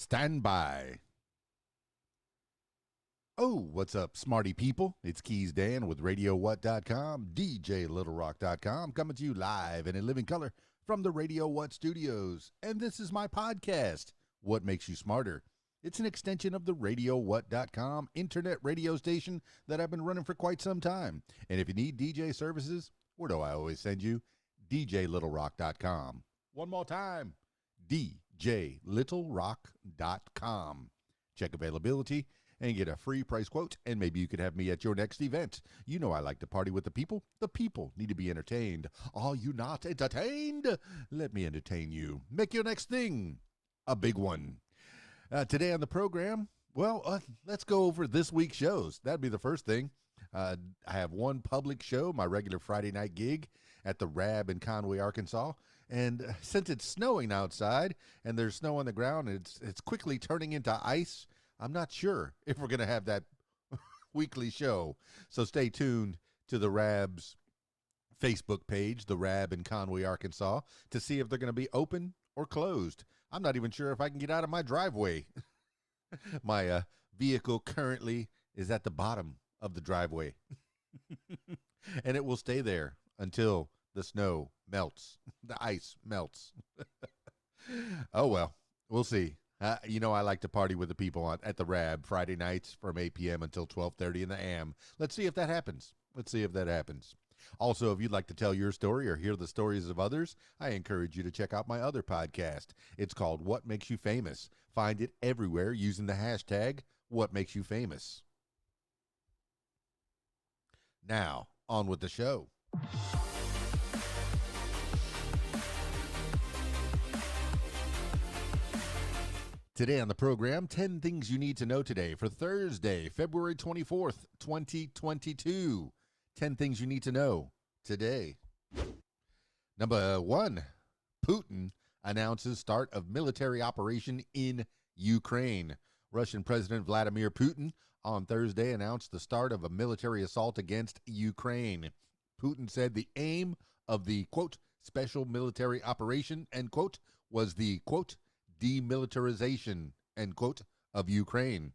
Stand by. Oh, what's up, smarty people? It's KeysDAN with RadioWhat.com, DJLittleRock.com, coming to you live and in living color from the Radio What studios. And this is my podcast, What Makes You Smarter. It's an extension of the RadioWhat.com internet radio station that I've been running for quite some time. And if you need DJ services, where do I always send you? DJLittleRock.com. One more time, DJLittleRock.com. Check availability and get a free price quote, and maybe you could have me at your next event. You know I like to party with the people. The people need to be entertained. Are you not entertained? Let me entertain you. Make your next thing a big one. Today on the program, let's go over this week's shows. That'd be the first thing. I have one public show, my regular Friday night gig at the Rab in Conway, Arkansas. And since it's snowing outside and there's snow on the ground, it's quickly turning into ice. I'm not sure if we're going to have that weekly show. So stay tuned to the Rab's Facebook page, the Rab in Conway, Arkansas, to see if they're going to be open or closed. I'm not even sure if I can get out of my driveway. My vehicle currently is at the bottom of the driveway. And it will stay there until the snow melts, the ice melts. Oh, well, we'll see. You know, I like to party with the people at the Rab Friday nights from 8 p.m. until 12:30 in the AM. Let's see if that happens. Also, if you'd like to tell your story or hear the stories of others, I encourage you to check out my other podcast. It's called What Makes You Famous. Find it everywhere using the hashtag What Makes You Famous. Now, on with the show. Today on the program, 10 things you need to know today for Thursday, February 24th, 2022. 10 things you need to know today. Number 1, Putin announces start of military operation in Ukraine. Russian President Vladimir Putin on Thursday announced the start of a military assault against Ukraine. Putin said the aim of the, quote, special military operation, end quote, was the, quote, demilitarization, end quote, of Ukraine,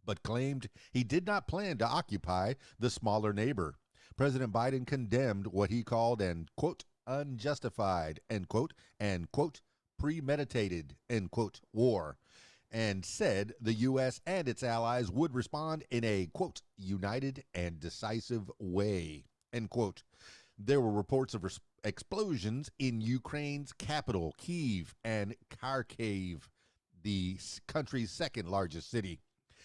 but claimed he did not plan to occupy the smaller neighbor. President Biden condemned what he called an, quote, unjustified, end quote, and, quote, premeditated, end quote, war, and said the U.S. and its allies would respond in a, quote, united and decisive way, end quote. There were reports of explosions in Ukraine's capital, Kyiv, and Kharkiv, the country's second largest city.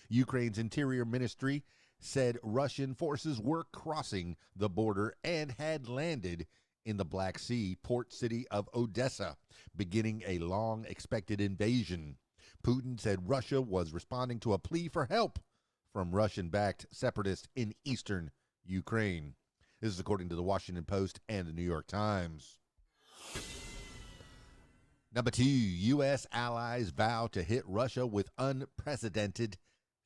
Ukraine's Interior Ministry said Russian forces were crossing the border and had landed in the Black Sea port city of Odessa, beginning a long-expected invasion. Putin said Russia was responding to a plea for help from Russian-backed separatists in eastern Ukraine. This is according to the Washington Post and the New York Times. Number 2, U.S. allies vow to hit Russia with unprecedented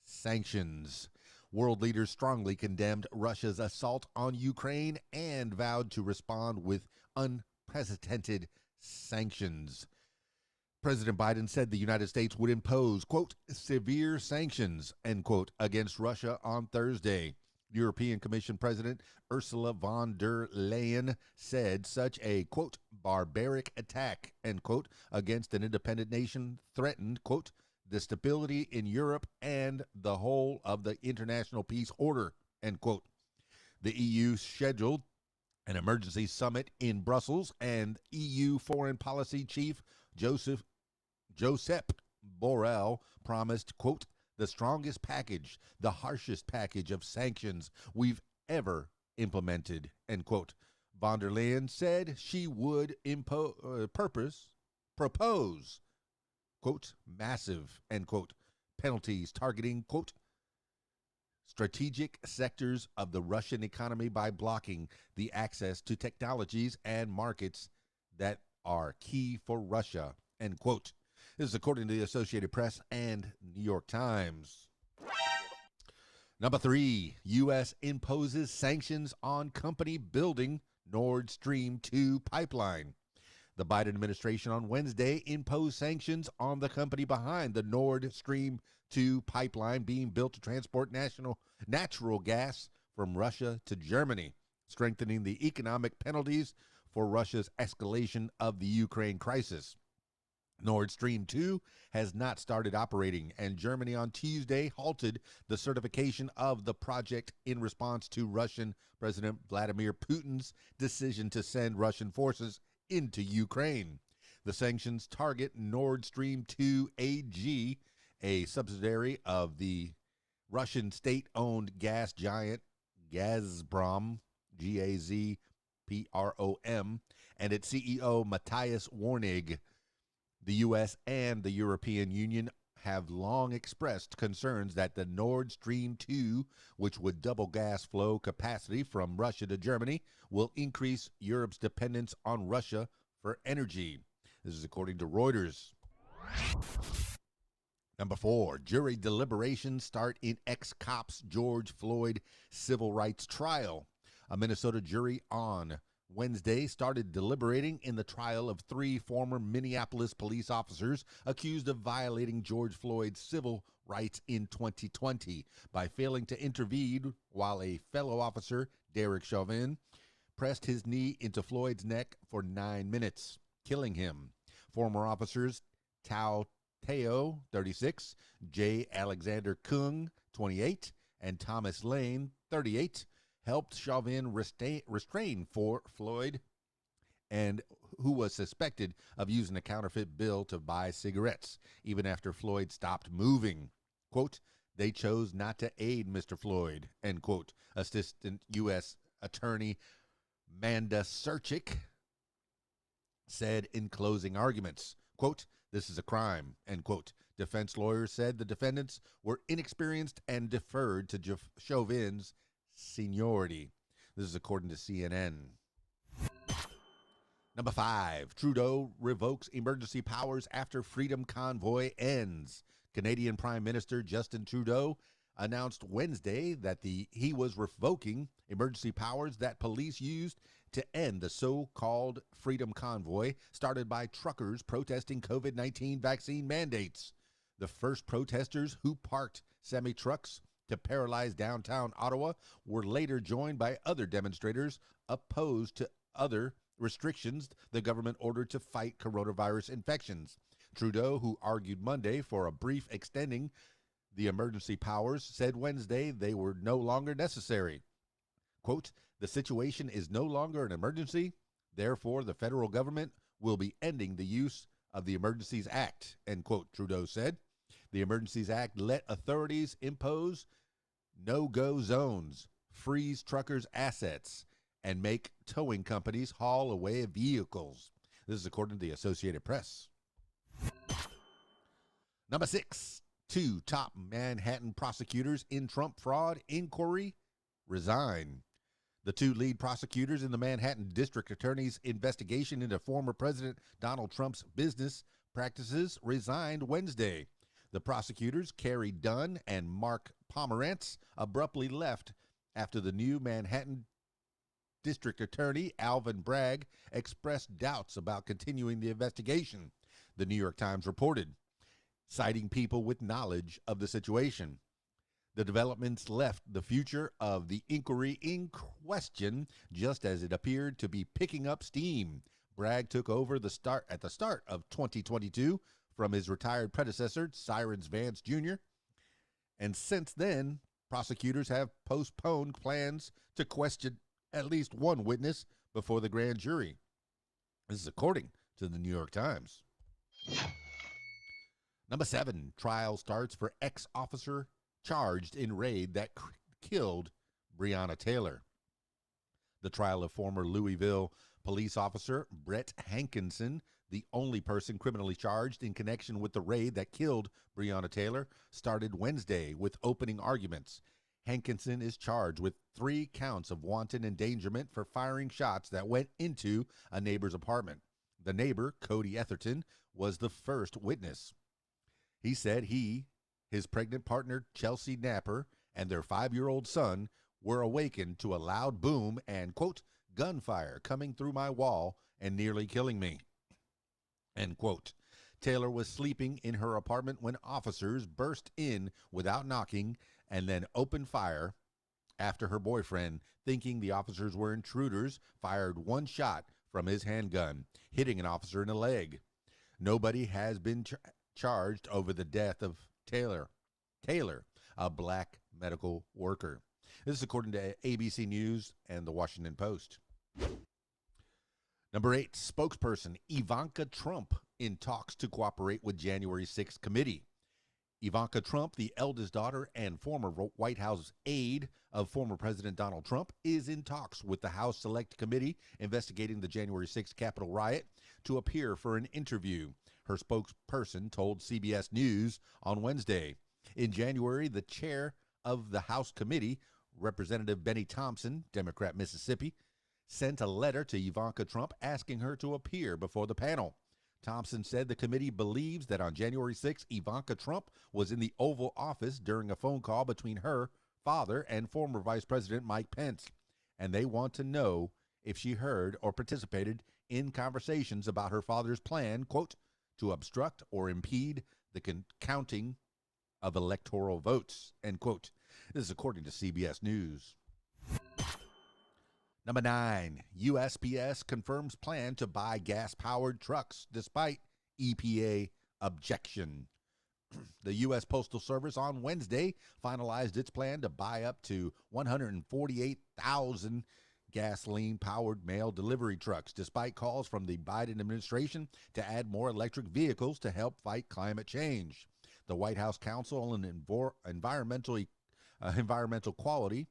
sanctions. World leaders strongly condemned Russia's assault on Ukraine and vowed to respond with unprecedented sanctions. President Biden said the United States would impose, quote, severe sanctions, end quote, against Russia on Thursday. European Commission President Ursula von der Leyen said such a, quote, barbaric attack, end quote, against an independent nation threatened, quote, the stability in Europe and the whole of the international peace order, end quote. The EU scheduled an emergency summit in Brussels, and EU Foreign Policy Chief Joseph Borrell promised, quote, the strongest package, the harshest package of sanctions we've ever implemented, end quote. Von der Leyen said she would propose, quote, massive, end quote, penalties targeting, quote, strategic sectors of the Russian economy by blocking the access to technologies and markets that are key for Russia, end quote. This is according to the Associated Press and New York Times. Number 3, U.S. imposes sanctions on company building Nordstream 2 pipeline. The Biden administration on Wednesday imposed sanctions on the company behind the Nordstream 2 pipeline being built to transport natural gas from Russia to Germany, strengthening the economic penalties for Russia's escalation of the Ukraine crisis. Nord Stream 2 has not started operating, and Germany on Tuesday halted the certification of the project in response to Russian President Vladimir Putin's decision to send Russian forces into Ukraine. The sanctions target Nord Stream 2 AG, a subsidiary of the Russian state-owned gas giant Gazprom, Gazprom, and its CEO Matthias Warnig. The U.S. and the European Union have long expressed concerns that the Nord Stream 2, which would double gas flow capacity from Russia to Germany, will increase Europe's dependence on Russia for energy. This is according to Reuters. Number 4, jury deliberations start in ex-cops George Floyd civil rights trial. A Minnesota jury on Wednesday started deliberating in the trial of 3 former Minneapolis police officers accused of violating George Floyd's civil rights in 2020 by failing to intervene while a fellow officer, Derek Chauvin, pressed his knee into Floyd's neck for 9 minutes, killing him. Former officers Tao Teo, 36, J. Alexander Kung, 28, and Thomas Lane, 38, helped Chauvin restrain for Floyd, and who was suspected of using a counterfeit bill to buy cigarettes, even after Floyd stopped moving. Quote, they chose not to aid Mr. Floyd, end quote, Assistant U.S. Attorney Manda Serchik said in closing arguments. Quote, this is a crime, end quote. Defense lawyers said the defendants were inexperienced and deferred to Chauvin's seniority. This is according to CNN. Number 5, Trudeau revokes emergency powers after Freedom Convoy ends. Canadian Prime Minister Justin Trudeau announced Wednesday that he was revoking emergency powers that police used to end the so-called Freedom Convoy started by truckers protesting COVID-19 vaccine mandates. The first protesters who parked semi-trucks to paralyze downtown Ottawa were later joined by other demonstrators opposed to other restrictions the government ordered to fight coronavirus infections. Trudeau, who argued Monday for a brief extending the emergency powers, said Wednesday they were no longer necessary. Quote, the situation is no longer an emergency, therefore the federal government will be ending the use of the Emergencies Act, end quote, Trudeau said. The Emergencies Act let authorities impose no-go zones, freeze truckers' assets, and make towing companies haul away vehicles. This is according to the Associated Press. Number 6, 2 top Manhattan prosecutors in Trump fraud inquiry resign. The 2 lead prosecutors in the Manhattan District Attorney's investigation into former President Donald Trump's business practices resigned Wednesday. The prosecutors, Carrie Dunn and Mark Pomerantz, abruptly left after the new Manhattan District Attorney, Alvin Bragg, expressed doubts about continuing the investigation, the New York Times reported, citing people with knowledge of the situation. The developments left the future of the inquiry in question just as it appeared to be picking up steam. Bragg took over at the start of 2022 from his retired predecessor, Cyrus Vance Jr., and since then, prosecutors have postponed plans to question at least one witness before the grand jury. This is according to the New York Times. Number 7, trial starts for ex-officer charged in raid that killed Breonna Taylor. The trial of former Louisville police officer Brett Hankinson, the only person criminally charged in connection with the raid that killed Breonna Taylor, started Wednesday with opening arguments. Hankinson is charged with 3 counts of wanton endangerment for firing shots that went into a neighbor's apartment. The neighbor, Cody Etherton, was the first witness. He said his pregnant partner, Chelsea Napper, and their 5-year-old son were awakened to a loud boom and, quote, gunfire coming through my wall and nearly killing me. end quote. Taylor was sleeping in her apartment when officers burst in without knocking and then opened fire after her boyfriend, thinking the officers were intruders, fired one shot from his handgun, hitting an officer in the leg. Nobody has been charged over the death of Taylor, a black medical worker. This is according to ABC News and the Washington Post. Number 8, spokesperson Ivanka Trump in talks to cooperate with January 6th committee. Ivanka Trump, the eldest daughter and former White House aide of former President Donald Trump, is in talks with the House Select Committee investigating the January 6th Capitol riot to appear for an interview, her spokesperson told CBS News on Wednesday. In January, the chair of the House committee, Representative Benny Thompson, Democrat, Mississippi, sent a letter to Ivanka Trump asking her to appear before the panel. Thompson said the committee believes that on January 6, Ivanka Trump was in the Oval Office during a phone call between her father and former Vice President Mike Pence, and they want to know if she heard or participated in conversations about her father's plan, quote, to obstruct or impede the counting of electoral votes, end quote. This is according to CBS News. Number 9, USPS confirms plan to buy gas-powered trucks despite EPA objection. The U.S. Postal Service on Wednesday finalized its plan to buy up to 148,000 gasoline-powered mail delivery trucks, despite calls from the Biden administration to add more electric vehicles to help fight climate change. The White House Council on Environmental Quality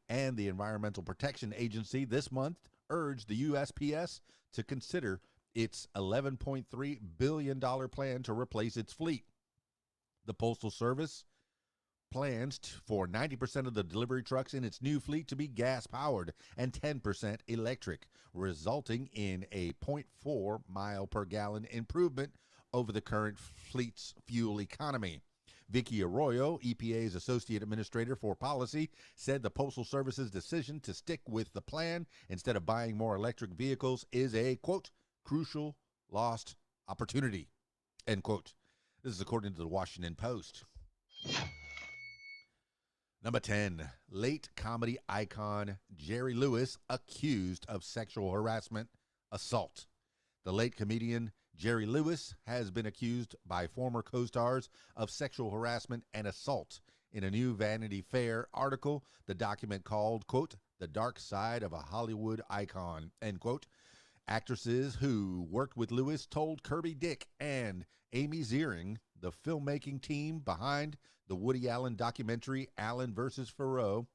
and the Environmental Protection Agency this month urged the USPS to consider its $11.3 billion plan to replace its fleet. The Postal Service plans for 90% of the delivery trucks in its new fleet to be gas-powered and 10% electric, resulting in a 0.4 mile per gallon improvement over the current fleet's fuel economy. Vicky Arroyo, EPA's Associate Administrator for Policy, said the Postal Service's decision to stick with the plan instead of buying more electric vehicles is a, quote, crucial lost opportunity, end quote. This is according to the Washington Post. Number 10, late comedy icon Jerry Lewis accused of sexual harassment assault. The late comedian Jerry Lewis has been accused by former co-stars of sexual harassment and assault. In a new Vanity Fair article, the document called, quote, the dark side of a Hollywood icon, end quote. Actresses who worked with Lewis told Kirby Dick and Amy Ziering, the filmmaking team behind the Woody Allen documentary Allen vs. Farrow,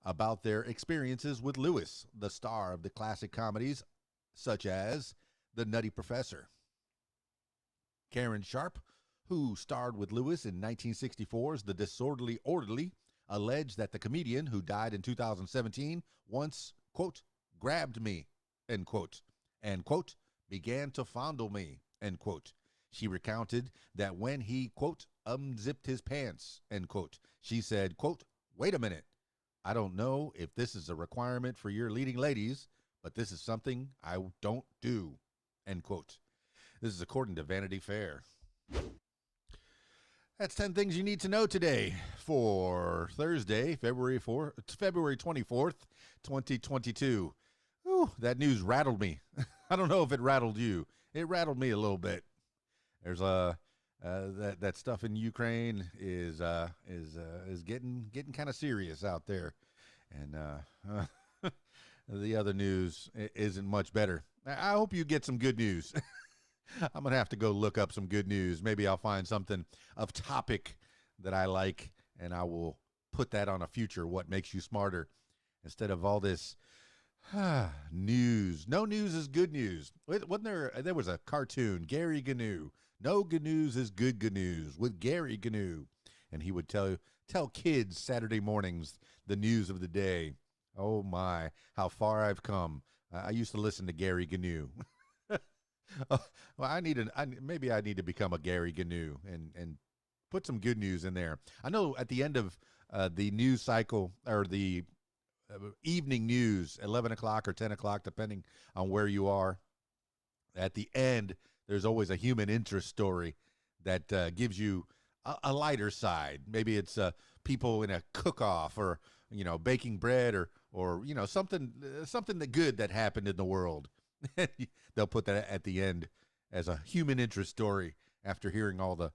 about their experiences with Lewis, the star of the classic comedies such as The Nutty Professor. Karen Sharp, who starred with Lewis in 1964's The Disorderly Orderly, alleged that the comedian, who died in 2017, once, quote, grabbed me, end quote, and, quote, began to fondle me, end quote. She recounted that when he, quote, unzipped his pants, end quote, she said, quote, wait a minute, I don't know if this is a requirement for your leading ladies, but this is something I don't do, end quote. This is according to Vanity Fair. That's 10 things you need to know today for Thursday, February 24th, 2022. Ooh, that news rattled me. I don't know if it rattled you. It rattled me a little bit. There's that stuff in Ukraine is getting kind of serious out there, and the other news isn't much better. I hope you get some good news. I'm going to have to go look up some good news. Maybe I'll find something of topic that I like, and I will put that on a future What Makes You Smarter instead of all this news. No news is good news. Wasn't there was a cartoon, Gary Gnu. No good news is good news with Gary Gnu. And he would tell kids Saturday mornings the news of the day. Oh my, how far I've come. I used to listen to Gary Gnu. Well, maybe I need to become a Gary Gnu and put some good news in there. I know at the end of the news cycle, or the evening news, 11 o'clock or 10 o'clock, depending on where you are, At the end, there's always a human interest story that gives you a lighter side. Maybe it's people in a cook-off, or baking bread, or something that good that happened in the world. They'll put that at the end as a human interest story after hearing all the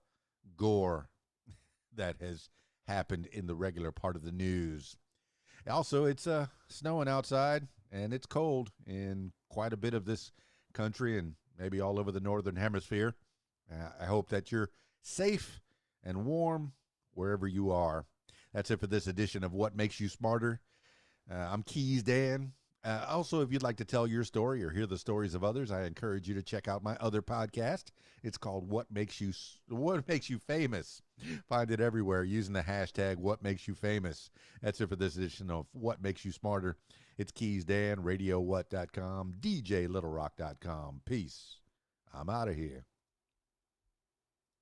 gore that has happened in the regular part of the news. Also, it's snowing outside, and it's cold in quite a bit of this country and maybe all over the northern hemisphere. I hope that you're safe and warm wherever you are. That's it for this edition of What Makes You Smarter. I'm KeysDAN. Also, if you'd like to tell your story or hear the stories of others, I encourage you to check out my other podcast. It's called What Makes You Famous. Find it everywhere using the hashtag What Makes You Famous. That's it for this edition of What Makes You Smarter. It's KeysDAN, RadioWhat.com, DJLittleRock.com. Peace. I'm out of here.